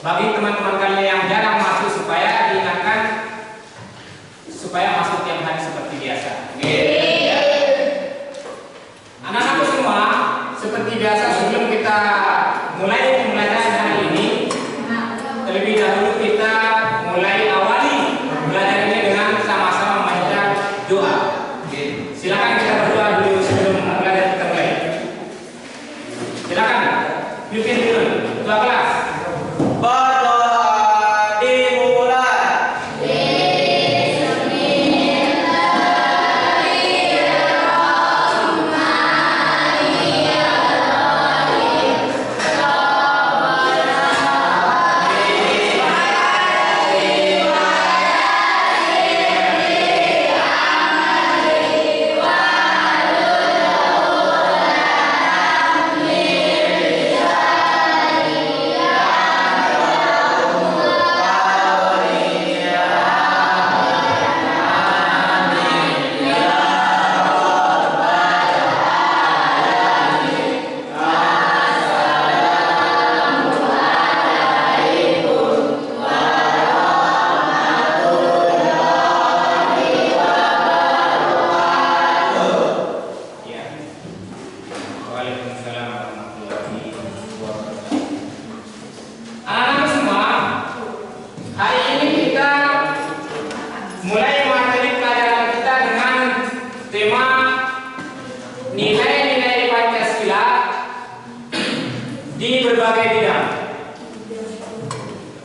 bagi teman-teman kalian yang jarang masuk supaya diingatkan supaya masuk tiap hari seperti biasa. Ya. Anak-anakku semua, seperti biasa sebelum kita mulai pembelajaran hari ini, terlebih dahulu kita mulai awali pembelajaran ini dengan sama-sama membaca doa. Silakan kita berdoa dulu sebelum pembelajaran kita mulai. Silakan, pimpin dulu, ketua kelas.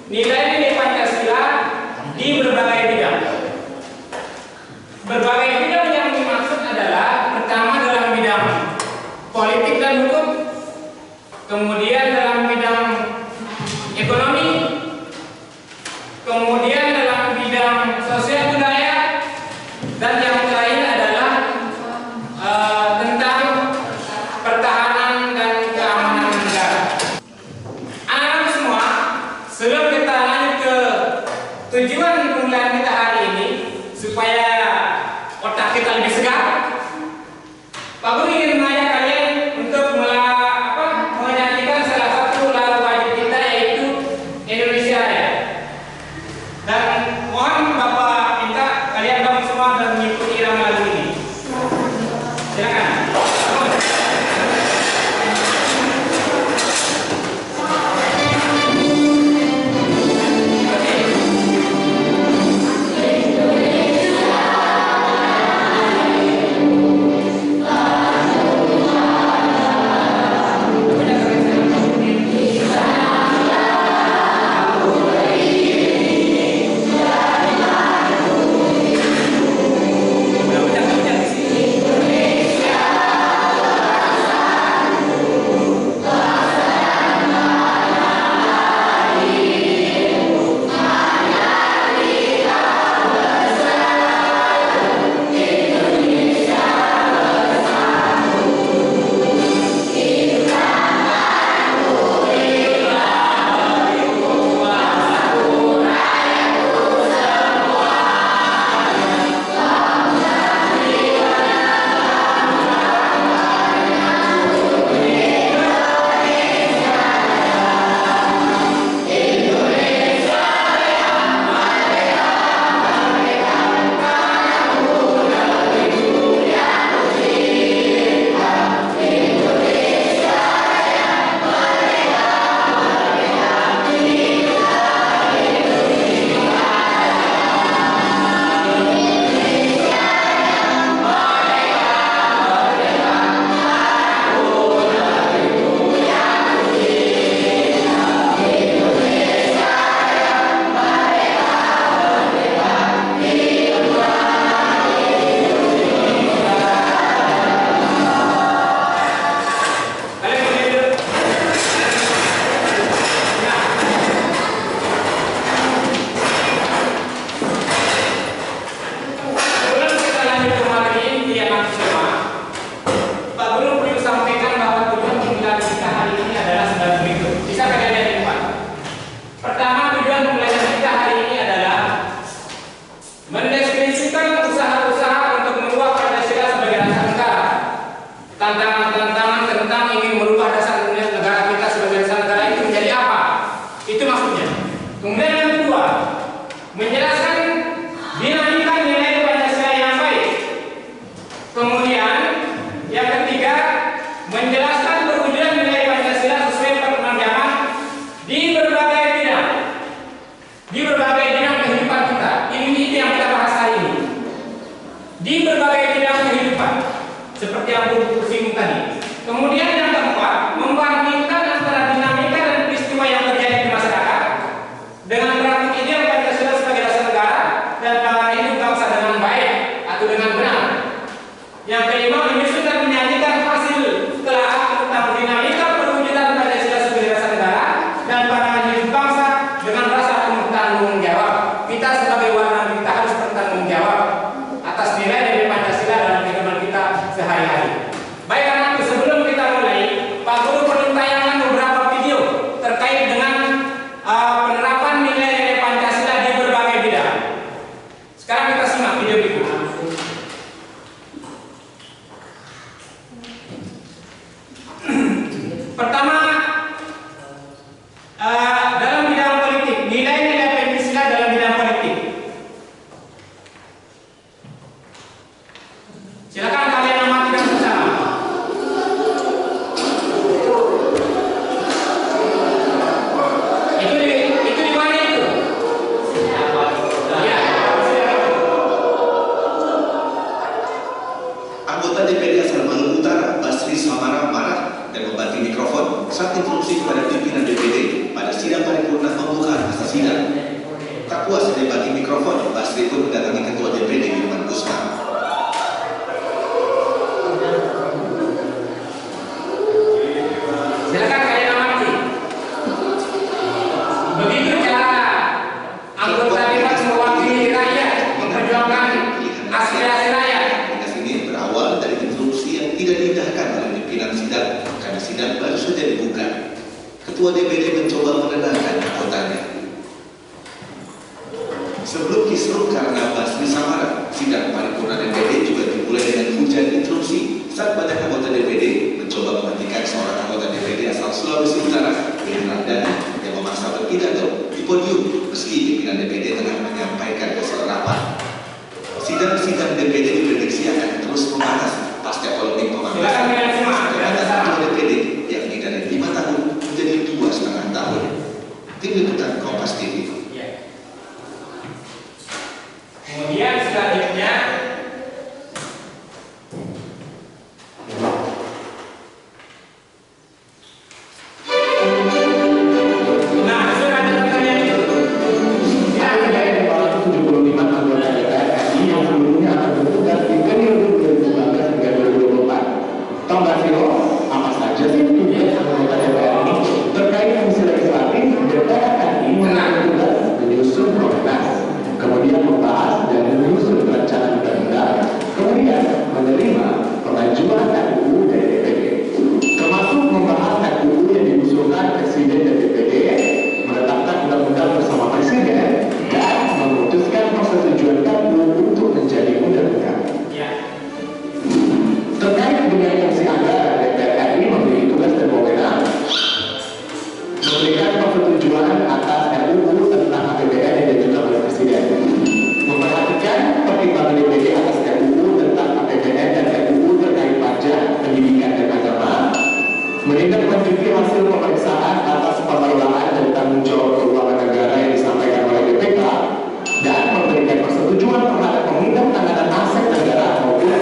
Nilai-nilai Pancasila di berbagai bidang. Berbagai bidang yang dimaksud adalah pertama dalam bidang politik dan hukum, kemudian dalam bidang ekonomi, kemudian dalam bidang sosial budaya, dan yang terakhir adalah tentang pertahanan dan keamanan negara. Anak-anak semua, sebelum kita lanjut ke tujuan pembelajaran kita hari ini, supaya otak kita lebih segar, Pak Guru ingin mengajak kalian untuk menyanyikan salah satu lagu wajib kita, yaitu Indonesia Raya. Dan mohon Bapak minta kalian bangun semua dan mengikuti irama lagu ini. Silakan. Kemudian yang kedua, menjelaskan dinamika nilai Pancasila yang baik. Kemudian yang ketiga, menjelaskan perwujudan nilai Pancasila sesuai perkembangan zaman di berbagai bidang. Di berbagai bidang kehidupan kita. Ini yang kita bahas hari ini. Di berbagai bidang kehidupan. Seperti yang aku singgung tadi. Kemudian yang keempat, membandingkan antara dinamika dan peristiwa yang terjadi di masyarakat dengan praktik ideal Pancasila sebagai dasar negara dan pandangan hidup bangsa dengan baik atau dengan benar. Yang kelima, menyusun dan menyajikan hasil telaah tentang dinamika perwujudan Pancasila sebagai dasar negara dan pandangan hidup bangsa dengan rasa penuh tanggung jawab. Kita sebagai warga kita harus bertanggung jawab atas nilai dari Pancasila dalam kehidupan kita sehari-hari. Baik anak, sebelum kita mulai, Pak Guru perlu tayangkan beberapa video terkait dengan penerapan nilai-nilai Pancasila di berbagai bidang. Sekarang kita simak video berikut. Pertama, dalam bidang politik, nilai-nilai Pancasila dalam bidang politik. Silakan kalian amati dan bersama. Itu di mana itu? Ya. Anggota DPD asal Maluku Utara, Basri Samara marah dan membanting mikrofon saat instruksi kepada pimpinan DPD pada sidang paripurna pembukaan masa sidang. Tak puas dibanting mikrofon, Basri pun mendatangi Ketua DPD Irman Gusman. Silakan kalian amati. Begitu cara anggota dewan mewakili rakyat memperjuangkan aspirasi rakyat. Tugas ini berawal dari instruksi yang tidak diindahkan oleh pimpinan sidang karena sidang baru saja dibuka. Ketua DPD mencoba menenangkan anggotanya. Sebelum kisruh karena Basri Samara, sidang paripurna DPD juga dimulai dengan hujan instruksi saat banyak anggota DPD mencoba menghentikan seorang anggota DPD asal Sulawesi Utara, Willy Ramdhani, yang memaksa berpidato di podium meski pimpinan DPD tengah menyampaikan hasil rapat. Sidang-sidang DPD diprediksi akan terus memanas pasca polemik pemangkasan jabatan ketua DPD yakni dari 5 tahun menjadi 2,5 tahun. Tim Liputan Kompas TV. Kemudian selanjutnya, kemudian membahas dan menyusun rancangan undang-undang, kemudian menerima pengajuan RUU dari DPD, termasuk membahas RUU yang diusulkan Presiden dan DPD, menetapkan undang-undang bersama Presiden, dan memutuskan persetujuan RUU untuk menjadi undang-undang. Terkait dengan fungsi anggaran, DPR RI memiliki tugas dan wewenang memberikan persetujuan atas RUU tentang APBN yang diajukan oleh Presiden, memperhatikan pertimbangan DPD atas RUU tentang APBN dan RUU terkait pajak, pendidikan dan agama, menindaklanjuti hasil pemeriksaan atas pengelolaan dan tanggung jawab keuangan negara yang disampaikan oleh BPK, dan memberikan persetujuan terhadap penindaklanjutan aset negara maupun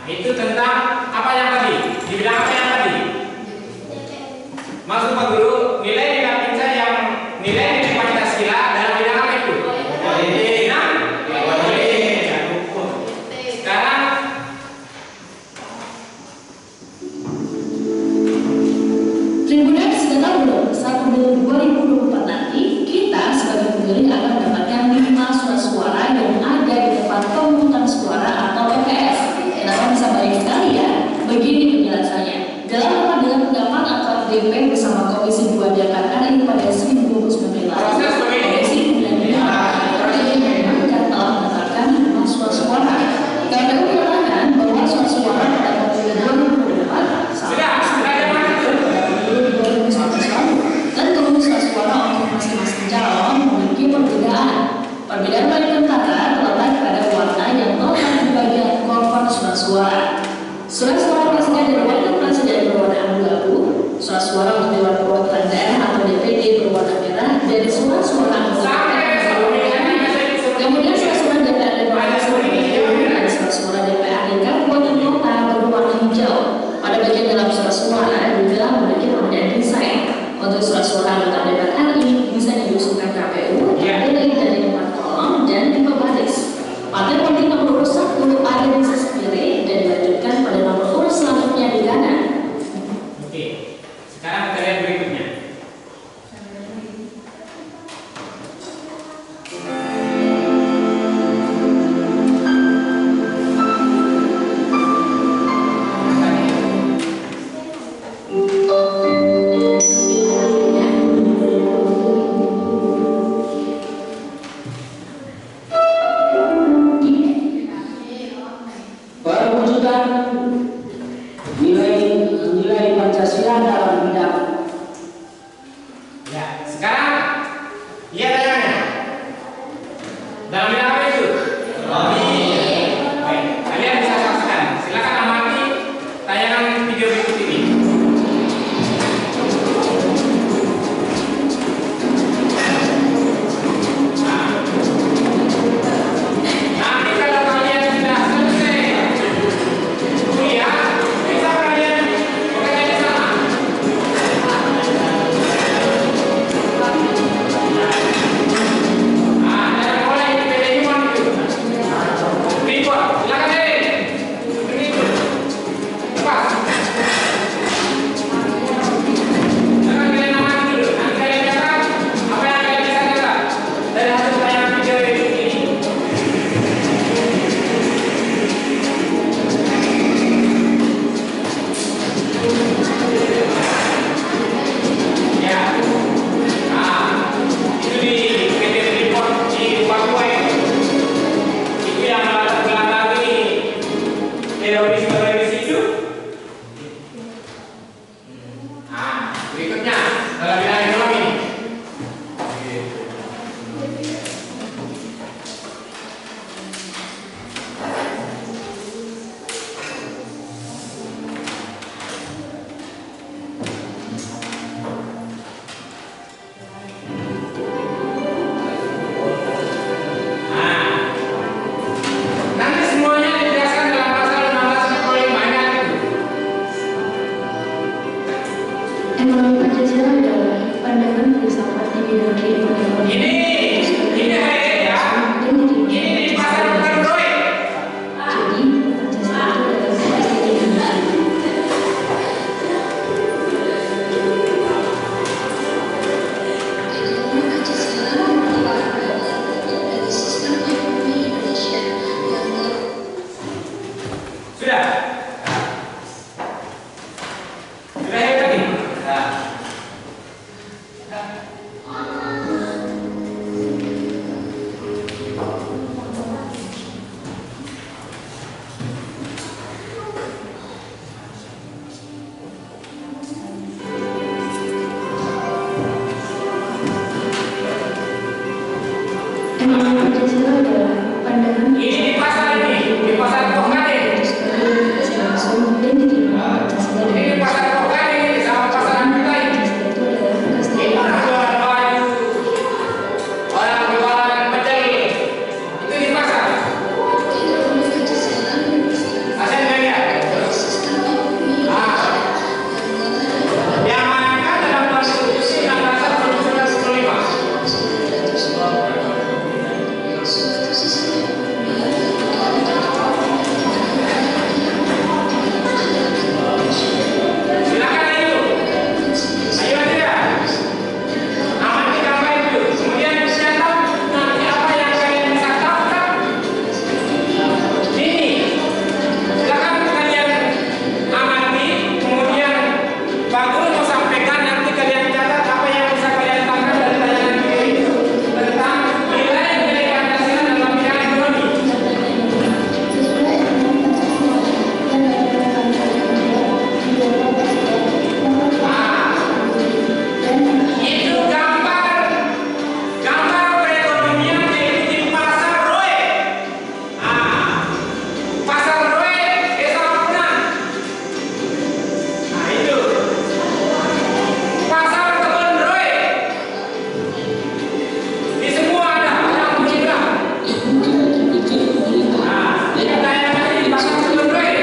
itu tentang apa yang tadi? Di bidang apa yang tadi? Maksud Pak Guru, nilai nilai Pancasila dalam bidang apa itu? Sekarang Tribuners, sudah tahu belum? Saat pemilu 2024 nanti, kita sebagai pemilih akan mendapatkan 5 surat suara yang ada di tempat pemungutan suara atau TPS. Kenapa bisa baik sekali ya? Begini penjelasannya. Dalam rapat dengan pendapat antara DP bersama Komisi 2 DPR RI pada 2029 lalu, Komisi kemudian dan telah menetapkan 5 surat suara. KPU menyatakan bahwa surat suara pada pemilu 2024 dan Komisi Berikutnya dalam bidang ekonomi. Nanti semuanya dijelaskan dalam pasal 1645-nya itu. Ekonomi Pancasila adalah pandangan filsafat di bidang kehidupan Ini hari ya. Ini di pasal bukan Roy. Jadi, Pancasila itu adalah filosofi Indonesia. Ekonomi Pancasila merupakan bagian dari sistem ekonomi Indonesia yang Sudah. Sudah ya tadi. Nah. Ekonomi Pancasila adalah pandangan Ini di pasal ini, di pasal Kohade. langsung dan diterima Pancasila Ini di pasal Kohade ini sama pasalan kita ini. itu adalah tugas Ini dari orang jualan baju, orang jualan pecel, itu di pasar. Ekonomi Pancasila Asal ya. sistem ekonomi Indonesia Yang mana dalam konstitusi yang pasal 1945. suatu sistem ekonomi Silakan ayo. Ayo aja. Aman ditambah itu. Kemudian bisa tahu nanti apa yang kalian bisa tahu kan? Ini. Silakan kalian amati. Kemudian Bagul mau sampaikan nanti kalian catat apa yang bisa kalian tangkap dari tayangan video itu tentang nilai-nilai Pancasila dalam bidang ekonomi. Itu gambar perekonomian yaitu di pasar Roe. Pasar Roe desa Lampunan. Itu pasar kebun Roe. Di semua ada yang bergerak. Ini tayangan di pasar kebun Roe.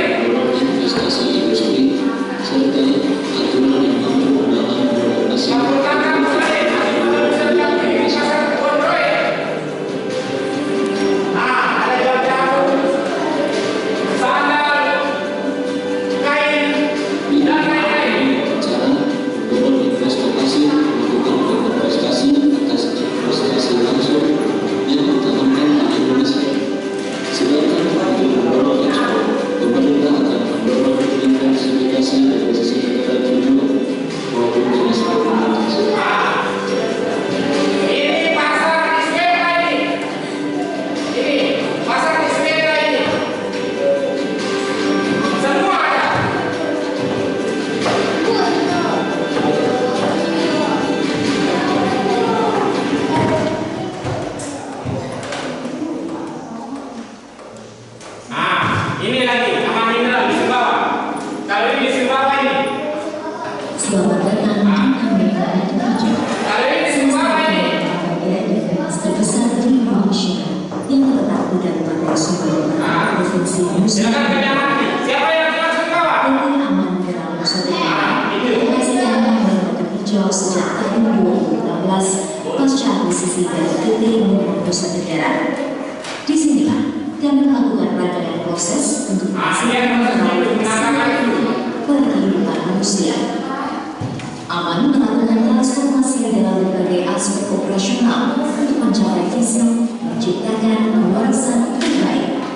Investasi industri serta aturan yang mampu menahan beroperasi Fakultas mulai bisa diambil di pasar kebun Roe. Ada jauh-jauh, sandal, kain, dan lain-lain. cara mendorong investasi melakukan investasi atas investasi langsung yang ditanamkan di Indonesia. Sedangkan untuk mendorong ekspor, pemerintah akan mendorong intensifikasi dari sisi negara tujuan maupun jenis komoditas. Ini pasar di Sweda ini. Ini pasar di Sweda ini. Semua ada. Ini lagi sama mineral di Sumbawa. Kalau ini di Sumbawa ini. Selamat datang di Amerika Indonesia. Kalau ini di Sumbawa ini. Bagian dari terbesar di Indonesia yang terletak di Kabupaten Sumbawa, Provinsi Nusa Silakan kalian amati. Siapa yang jual Sumbawa? PT Aman Mineral Nusantara Itu. menghasilkan berbagai hijau sejak tahun 2016 pasca akuisisi dari PT Mineral Nusantara. Disinilah kami melakukan rangkaian proses untuk menghasilkan mineral pada kehidupan manusia. Aman melakukan transformasi dalam berbagai aspek operasional untuk mencapai visi menciptakan warisan terbaik.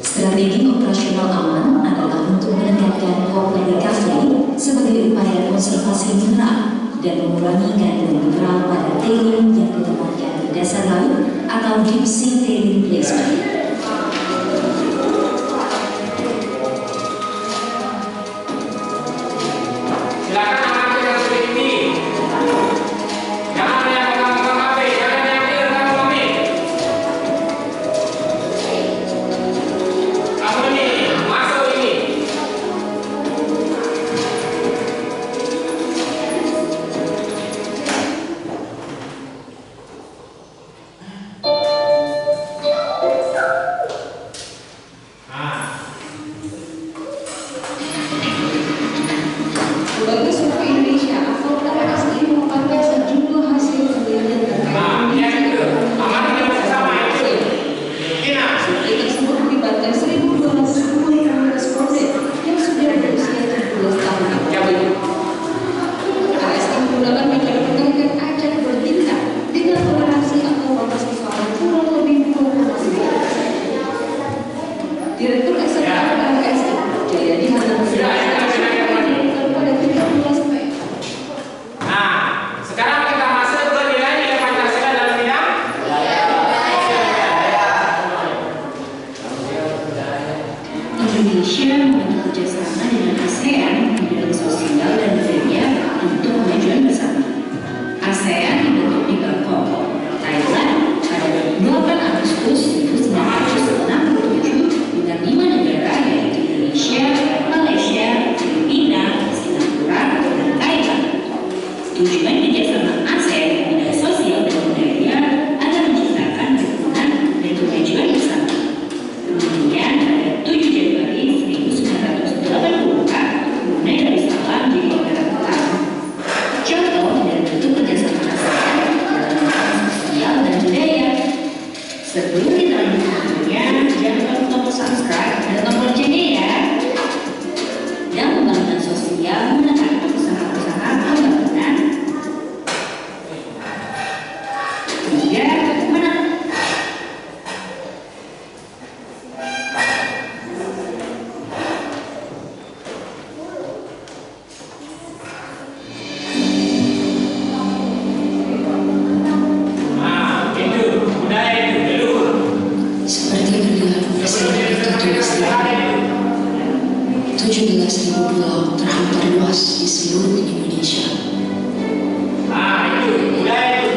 Strategi operasional Aman adalah untuk meningkatkan komunikasi sebagai upaya konservasi mineral dan mengurangi kandungan mineral pada tailing yang ditempatkan di dasar laut atau deep sea tailing placement. Silakan amati dengan teliti. Jangan yang pegang-pegang HP, jangan yang pegang komik. Kamu ini masuk ini. Lembaga Survei Indonesia atau LSI mengeluarkan sejumlah hasil penelitian terkait Yang itu, amati dengan sesama itu. Gina. survei tersebut melibatkan 1.210 responden yang sudah berusia 17 tahun. LSI menggunakan metode penarikan acak bertindak dengan toleransi atau batas keselamatan kurang lebih 2,9. Direktur Eksekutif LSI Jayadi Hanan menjelaskan pada 13 Mei. Nah, sekarang kita masuk ke nilai-nilai Pancasila dalam bidang Indonesia membangun kerjasama dengan ASEAN di bidang sosial dan budaya untuk kemajuan bersama. ASEAN dibentuk di Bangkok, Thailand pada 8 Agustus 1967 dengan 5 negara yaitu Indonesia, Malaysia, Filipina, Singapura, dan Thailand. Tujuan kerjasama ASEAN di bidang sosial dan budaya agar menciptakan kerukunan dan kemajuan bersama. Kemudian pada 7 Januari 1984, Brunei Darussalam jadi negara pertama. Contoh dari bentuk kerjasama ASEAN dalam bidang sosial dan budaya. Sebelum kita lanjut ke videonya, jangan lupa tombol subscribe dan tombol loncengnya ya. Dan pembangunan sosial menekan usaha-usaha pembangunan. Tiga, mana? Nah, itu budaya itu leluhur. Seperti terlihat Presiden kita tulis di 17.000 pulau terhampar luas di seluruh Indonesia. Nah, itu budaya itu.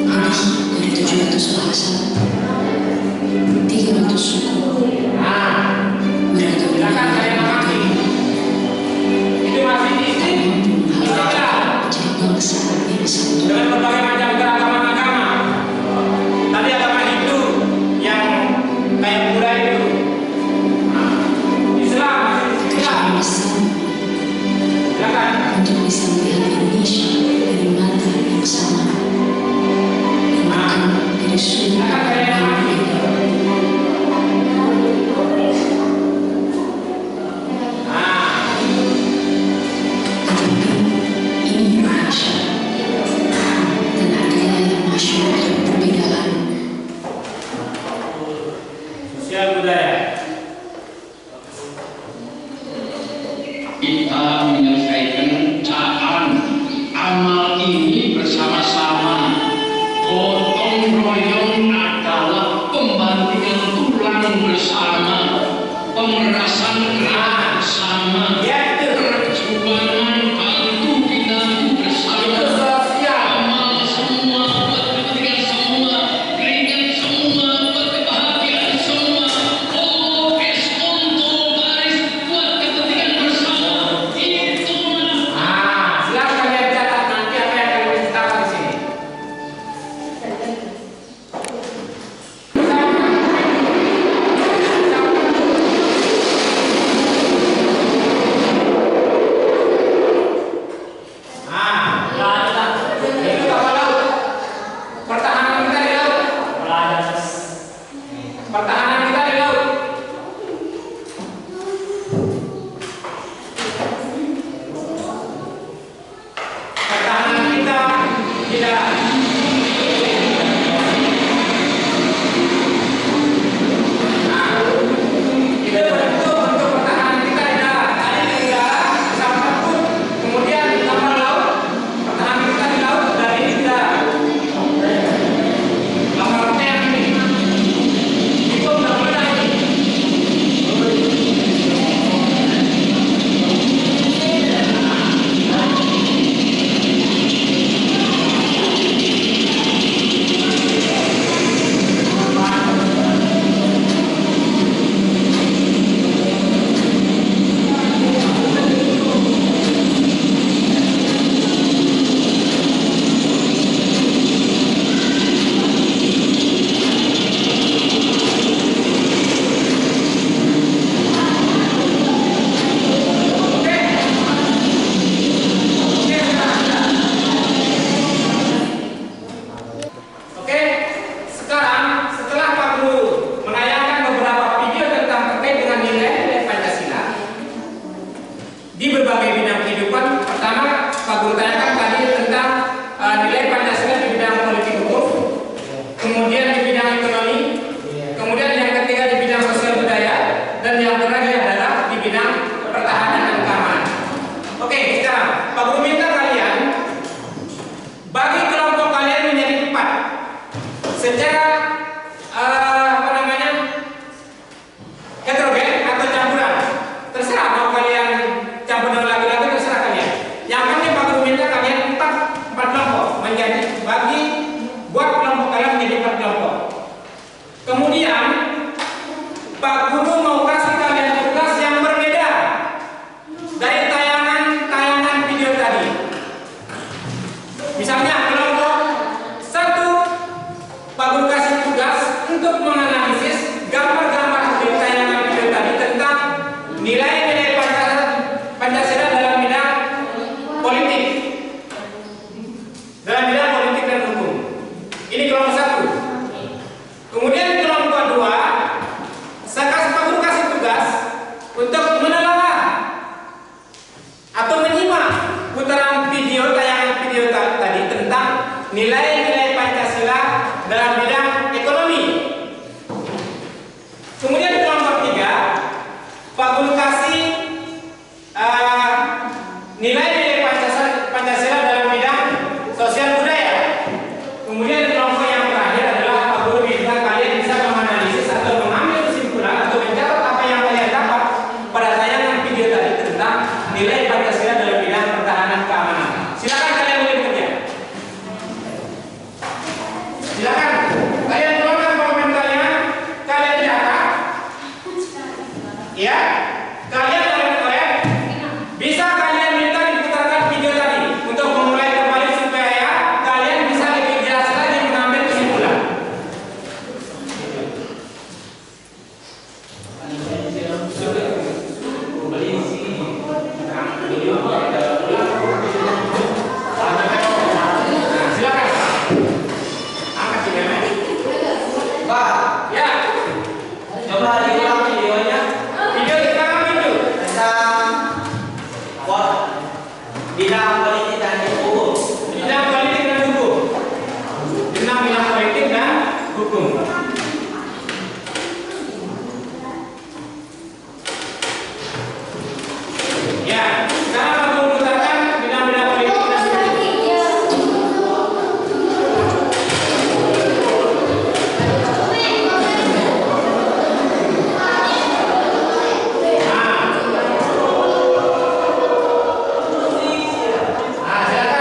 Lebih dari 700 bahasa, 300 suku, Nah, beragam silakan kalian amati. Itu masih diisi istiqlal jadi bangsa yang satu. dengan berbagai macam keragaman agama. Tadi agama Hindu yang kayak Buddha itu. Nah, Islam masih istiqlal. Islam Silakan kehidupan. Pertama, Pak Guru tanyakan tadi tentang nilai Pancasila di bidang politik hukum, kemudian di bidang ekonomi, kemudian yang ketiga di bidang sosial budaya, dan yang terakhir adalah di bidang pertahanan dan keamanan. Oke, sekarang Pak Guru minta kalian bagi kelompok kalian menjadi 4 secara heterogen atau campuran. Terserah mau kalian campur dengan laki-laki, terserah kalian. Yang penting Pak Guru minta kalian 4 kelompok menjadi buat kelompok kalian menjadi 4 kelompok. Kemudian Pak Guru mau kasih kalian tugas yang berbeda dari tayangan video tadi. Misalnya kelompok 1, Pak Guru kasih tugas untuk menganalisis gambar-gambar dari tayangan video tadi tentang nilai-nilai Pancasila dalam bidang politik, dan hukum. Ini kelompok 1. Kemudian kelompok 2, Pak Guru kasih tugas untuk menelaah atau menyimak putaran tayangan video tadi tentang nilai-nilai Pancasila dalam bidang ekonomi. Kemudian kelompok 3, Pak Guru kasih nilai-nilai Pancasila dalam bidang sosial budaya. Kemudian kelompok yang terakhir adalah Pak Guru minta kalian bisa menganalisis atau mengambil kesimpulan atau mencatat apa yang kalian dapat pada tayangan video tadi tentang nilai Pancasila dalam bidang pertahanan keamanan. Silakan kalian boleh bekerja. Silakan kalian keluarkan komen kalian catat. Ya, kalian bisa kalian minta diputarkan video tadi untuk memulai kembali supaya kalian bisa lebih jelas lagi mengambil kesimpulan. Silakan. Angkat videonya. Pak, Ya, coba diulang videonya video kita itu. tentang bidang politik dan hukum. Bidang politik dan hukum. Bidang politik dan hukum. Ya, sekarang aku putarkan bidang-bidang politik dan hukum. Silakan.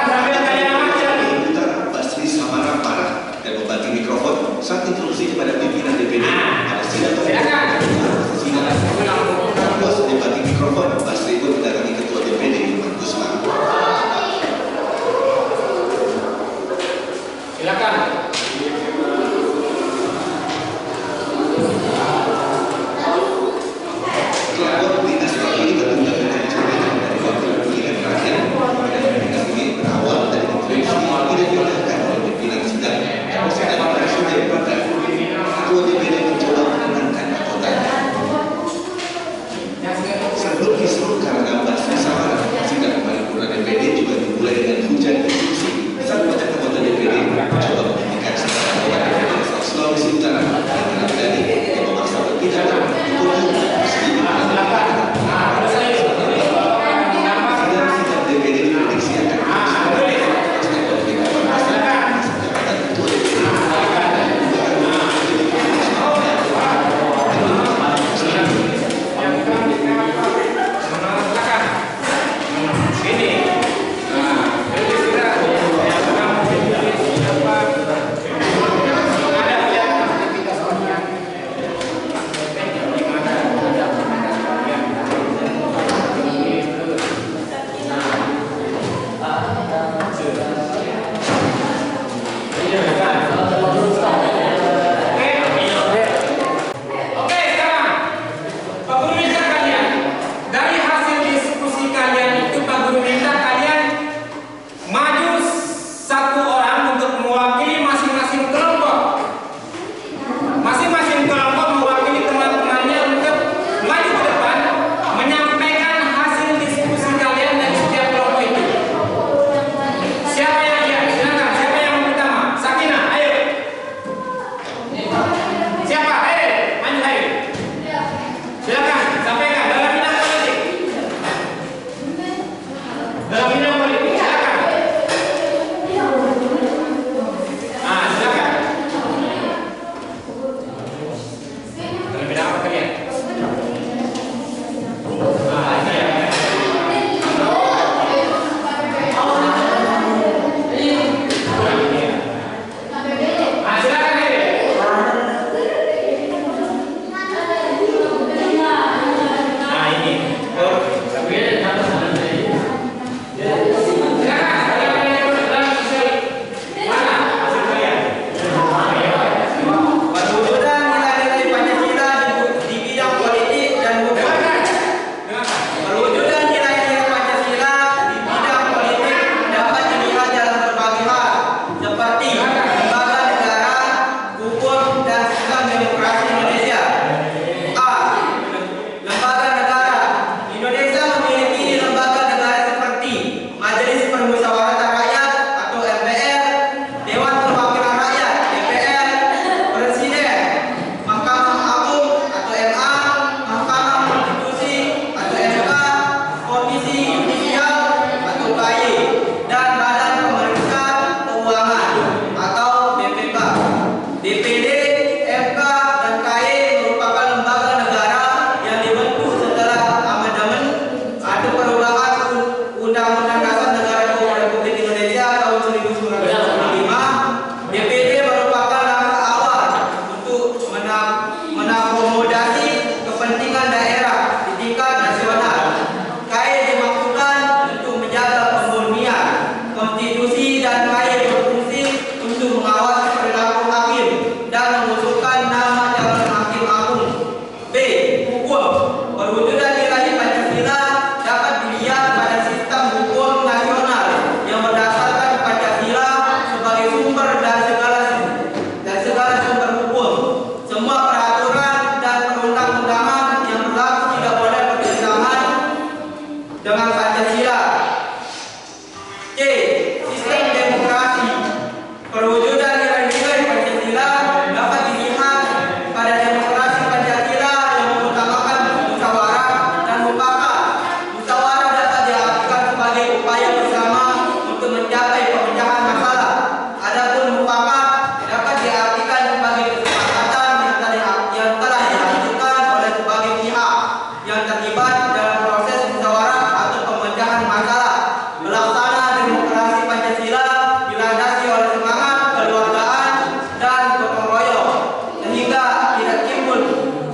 terlaksana demokrasi Pancasila dilandasi oleh semangat kekeluargaan dan gotong royong, sehingga tidak timbul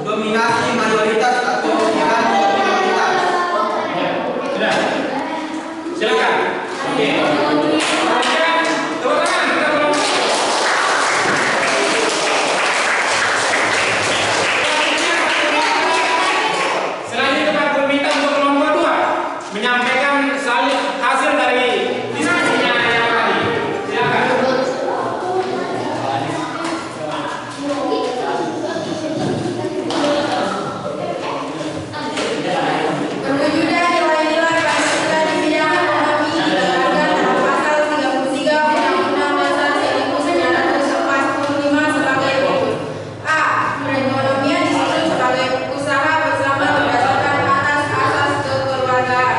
dominasi mayoritas atau tirani minoritas. Sudah. Silakan. Oke. Tepuk tangan, kita belum. Selanjutnya Pak Guru minta untuk kelompok 2 menyampaikan hasil dari diskusinya yang tadi. Silakan. Perwujudan nilai-nilai Pancasila di bidang ekonomi diajarkan dalam pasal 33 Undang-Undang Dasar 1945 sebagai berikut. A. Perekonomian disusun sebagai usaha bersama berdasarkan atas asas kekeluargaan.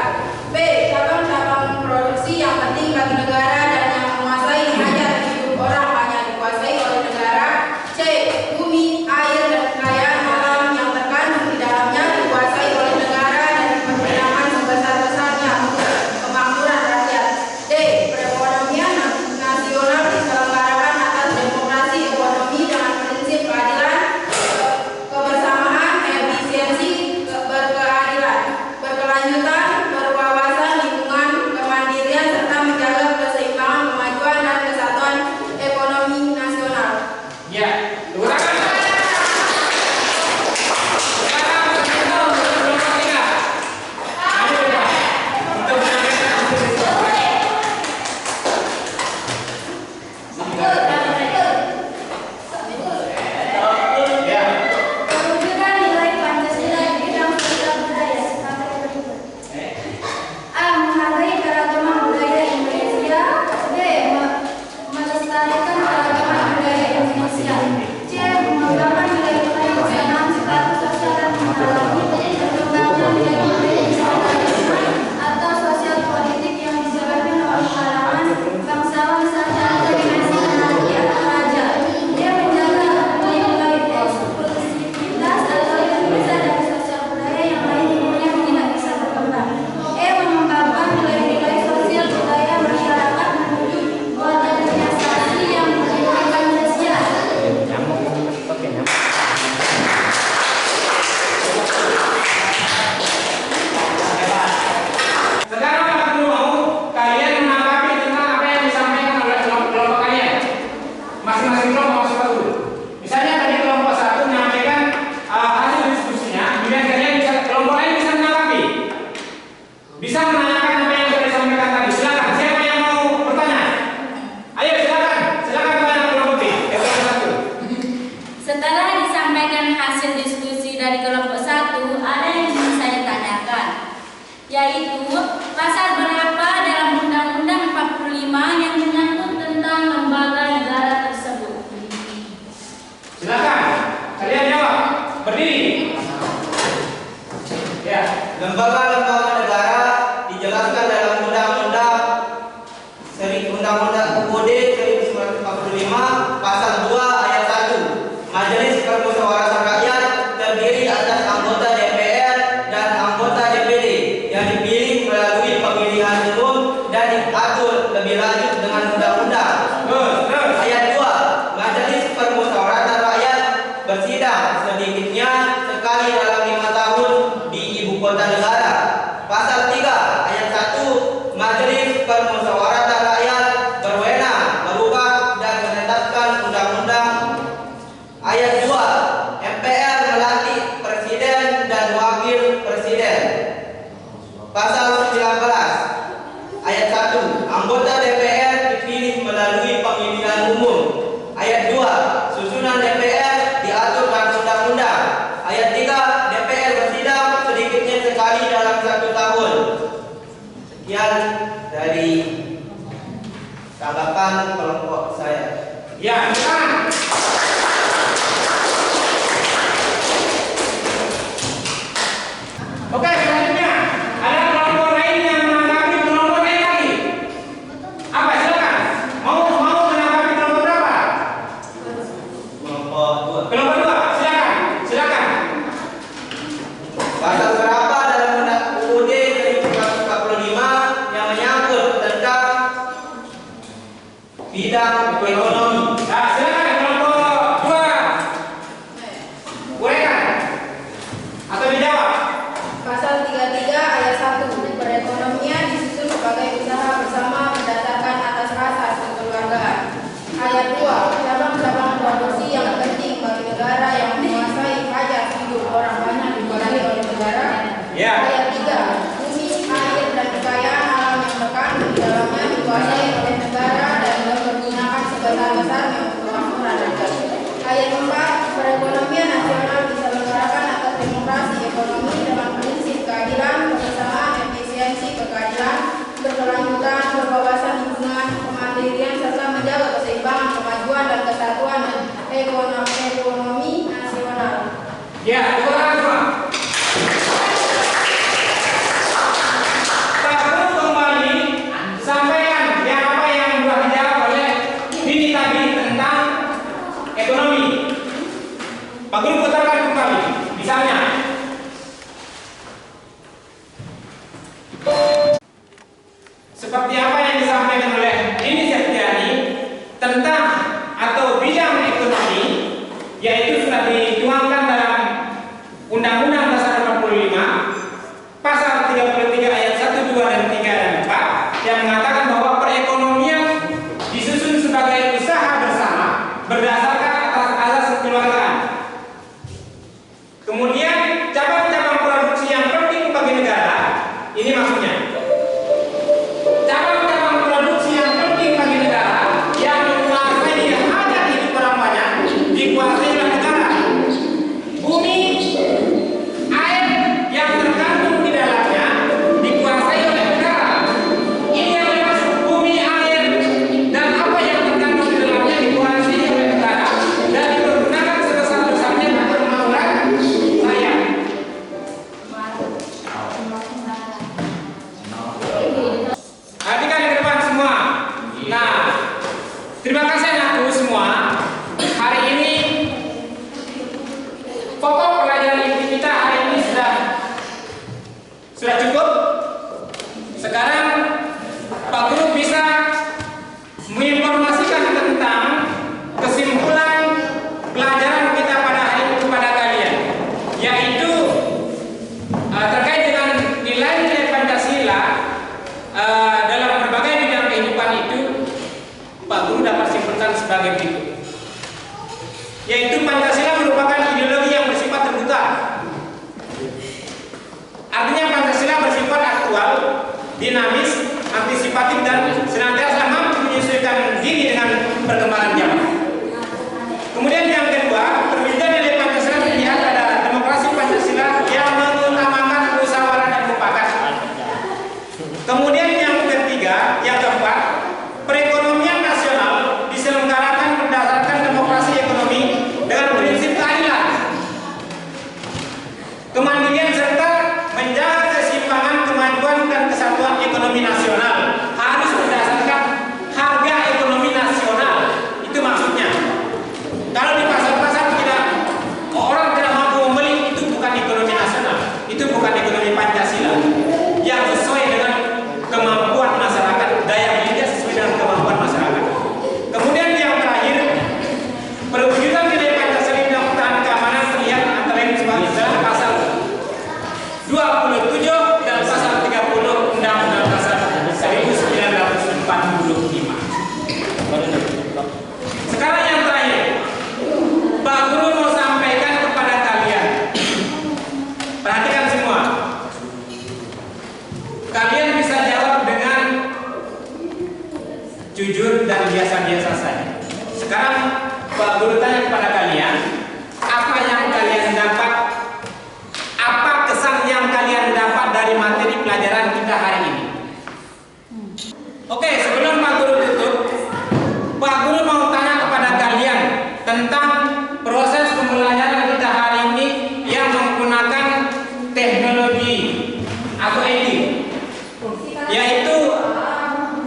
B. Cabang-cabang produksi yang penting bagi negara dan yang menguasai hajat hidup orang hanya dikuasai oleh negara. C. Bumi, air, dan kekayaan alam yang terkandung di dalamnya dikuasai oleh negara dan dipergunakan sebesar-besarnya untuk kemakmuran rakyat. D. Perekonomian nasional diselenggarakan atas demokrasi ekonomi dengan prinsip keadilan, kebersamaan, efisiensi, berkeadilan, berkelanjutan, berwawasan lingkungan, kemandirian, serta menjaga keseimbangan, kemajuan, dan kesatuan ekonomi nasional. Ya, tepuk tangan. Sekarang kita untuk kelompok 3. Ayo Pak, untuk menyampaikan hasil diskusi. Ya. Perwujudan nilai Pancasila di bidang sosial budaya sebagai berikut. A. Menghargai keragaman budaya Indonesia. B. Melestarikan keragaman budaya Indonesia. C. Mengembangkan nilai-nilai kesamaan status sosial dan mengalami perkembangan nilai-nilai keagamaan atau sosial politik yang dijalankan oleh kalangan bangsawan serta rakyat raja. D. Menjaga nilai-nilai eksklusivitas atau Indonesia dari sosial budaya yang lainnya yang tidak bisa berkembang. E. Mengembangkan nilai-nilai sosial budaya masyarakat menuju modernisasi yang menjadi Pancasila. Sekarang Pak Guru mau kalian menanggapi tentang apa yang disampaikan oleh kelompok kalian. Masing-masing kelompok maksud Pak Guru. Misalnya tadi kelompok 1 menyampaikan hasil diskusinya, kemudian kalian bisa kelompok lain bisa menanggapi. Bisa menanyakan apa yang sudah disampaikan tadi. Silakan. Siapa yang mau bertanya? Ayo silakan. Silakan tanya kelompok B. Kelompok 1. Setelah disampaikan hasil diskusi dari kelompok 1, ada yang ingin saya tanyakan, yaitu pasal berapa dalam Undang-Undang 45 yang menyangkut tentang lembaga negara tersebut? Silakan. Kalian jawab. Berdiri. Ya. Lembaga-lembaga negara dijelaskan dalam Undang-Undang UUD 1945 pasal 2 ayat 1. Majelis Permusyawaratan Rakyat terdiri atas anggota DPR dan anggota DPD yang dipilih melalui pemilihan umum dan diatur lebih lanjut dengan undang-undang. Terus. Ayat 2. Majelis Permusyawaratan Rakyat bersidang sedikitnya sekali dalam 5 tahun di ibu kota negara. Pasal 3 ayat 1. Majelis Permusyawaratan Rakyat berwenang merubah dan menetapkan undang-undang. Ayat 2. MPR melantik presiden dan wakil presiden. Pasal 19 ayat 1. Anggota DPR dipilih melalui pemilihan umum. Ayat 2. Susunan DPR diatur dalam undang-undang. Ayat 3. DPR bersidang sedikitnya sekali dalam 1 tahun. Sekian dari tanggapan kelompok saya. Ya, silakan. Oke, selanjutnya ada kelompok lain yang menanggapi kelompok lain lagi. Apa? Silakan. Mau menanggapi kelompok berapa? Kelompok 2. Kelompok 2. Silakan. Silakan. Pasal berapa dalam Undang UUD 1945 yang menyangkut bidang ekonomi. Nah, silakan kelompok 2. Uraikan atau dijawab. Pasal 33 ayat 1, perekonomian disusun sebagai usaha bersama berdasarkan atas asas kekeluargaan. Ayat 2, cabang-cabang produksi yang penting bagi negara yang menguasai hajat hidup orang banyak dikuasai oleh negara. Ya. Ayat 3, bumi, air, dan kekayaan alam yang terkandung di dalamnya dikuasai oleh negara dan dipergunakan sebesar-besarnya untuk kemakmuran rakyat. Ayat 4, perekonomian nasional diselenggarakan atas demokrasi ekonomi dengan prinsip keadilan, kebersamaan, efisiensi, keadilan, berkelanjutan, berwawasan lingkungan, kemandirian, serta menjaga keseimbangan, kemajuan, dan kesatuan ekonomi nasional. Ya, silakan semua. Pak Guru kembali sampaikan apa yang sudah dijawab oleh Dini tadi tentang ekonomi. Pak Guru putarkan kembali, misalnya. Seperti apa yang disampaikan oleh Dini Septiani tentang atau bidang ekonomi, yaitu sudah dituangkan dalam Undang-Undang Dasar 45 Pasal 33 ayat 1, 2, dan 3 dan 4 yang mengatakan bahwa perekonomian disusun sebagai usaha bersama berdasarkan atas asas kekeluargaan. Kemudian cabang-cabang produksi yang penting bagi negara, ini maksudnya cabang-cabang produksi yang penting bagi negara yang menguasai yang ada di hidup orang banyak dikuasai oleh negara. Bumi, air yang terkandung di dalamnya dikuasai oleh negara. Ini yang dimaksud bumi, air, dan apa yang terkandung di dalamnya dikuasai oleh negara dan dipergunakan sebesar-besarnya untuk kemakmuran saya. Perhatikan ke depan semua. Nah, terima kasih anakku semua. Hari ini pokok pelajaran inti kita hari ini sudah cukup. Sekarang Pak Guru bisa menginformasikan tentang kesimpulan pelajaran kita pada hari ini kepada kalian, yaitu terkait dengan nilai-nilai Pancasila dalam berbagai bidang kehidupan itu. Pak Guru dapat simpulkan sebagai berikut, yaitu Pancasila merupakan ideologi yang bersifat terbuka. Artinya Pancasila bersifat aktual, dinamis, antisipatif, dan senantiasa mampu menyesuaikan diri dengan perkembangan zaman. Kemudian yang kedua, perbedaan nilai Pancasila terlihat pada demokrasi Pancasila yang mengutamakan musyawarah dan mufakat. Kemudian yang ketiga, yang keempat, perekonomian nasional diselenggarakan berdasarkan demokrasi ekonomi dengan prinsip keadilan, kemandirian, serta menjaga keseimbangan, kemajuan, dan kesatuan ekonomi nasional. Harus berdasarkan harga ekonomi nasional. Itu maksudnya. Kalau di pasar-pasar orang tidak mampu membeli, itu bukan ekonomi nasional. Itu bukan ekonomi Pancasila yang sesuai dengan kemampuan masyarakat, daya belinya sesuai dengan kemampuan masyarakat. Kemudian yang terakhir, perwujudan nilai Pancasila dalam pertahanan keamanan terlihat antara lain sebagai dalam pasal 27 dan pasal 30 Undang-Undang Dasar 1945. Sekarang yang terakhir, Pak Guru mau sampaikan kepada kalian. Perhatikan semua. Kalian bisa jawab dengan jujur dan biasa-biasa saja. Sekarang Pak Guru tanya kepada kalian, apa yang kalian dapat, apa kesan yang kalian dapat dari materi pelajaran kita hari ini? Oke, sebelum Pak Guru tutup, Pak Guru mau tanya kepada kalian tentang proses pembelajaran kita hari ini yang menggunakan teknologi atau IT, yaitu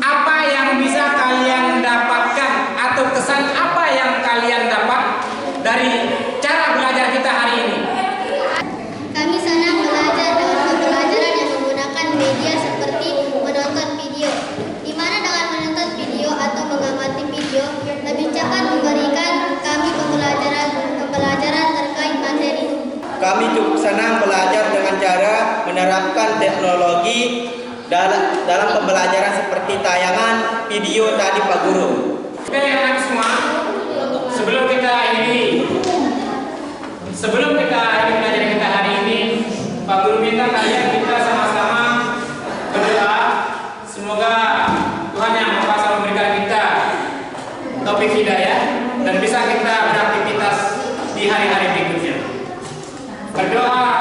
apa yang bisa kalian dapatkan atau kesan apa yang kalian dapat dari cara belajar kita hari ini. Kami senang belajar dengan pembelajaran yang menggunakan media seperti menonton video, di mana kami cukup senang belajar dengan cara menerapkan teknologi dalam pembelajaran seperti tayangan video tadi Pak Guru. Oke anak semua, sebelum kita belajar kita hari ini, Pak Guru minta kalian kita sama-sama berdoa. Semoga Tuhan Yang Maha Kuasa memberikan kita taufik hidayah dan bisa kita beraktivitas di hari-hari berikutnya. Berdoa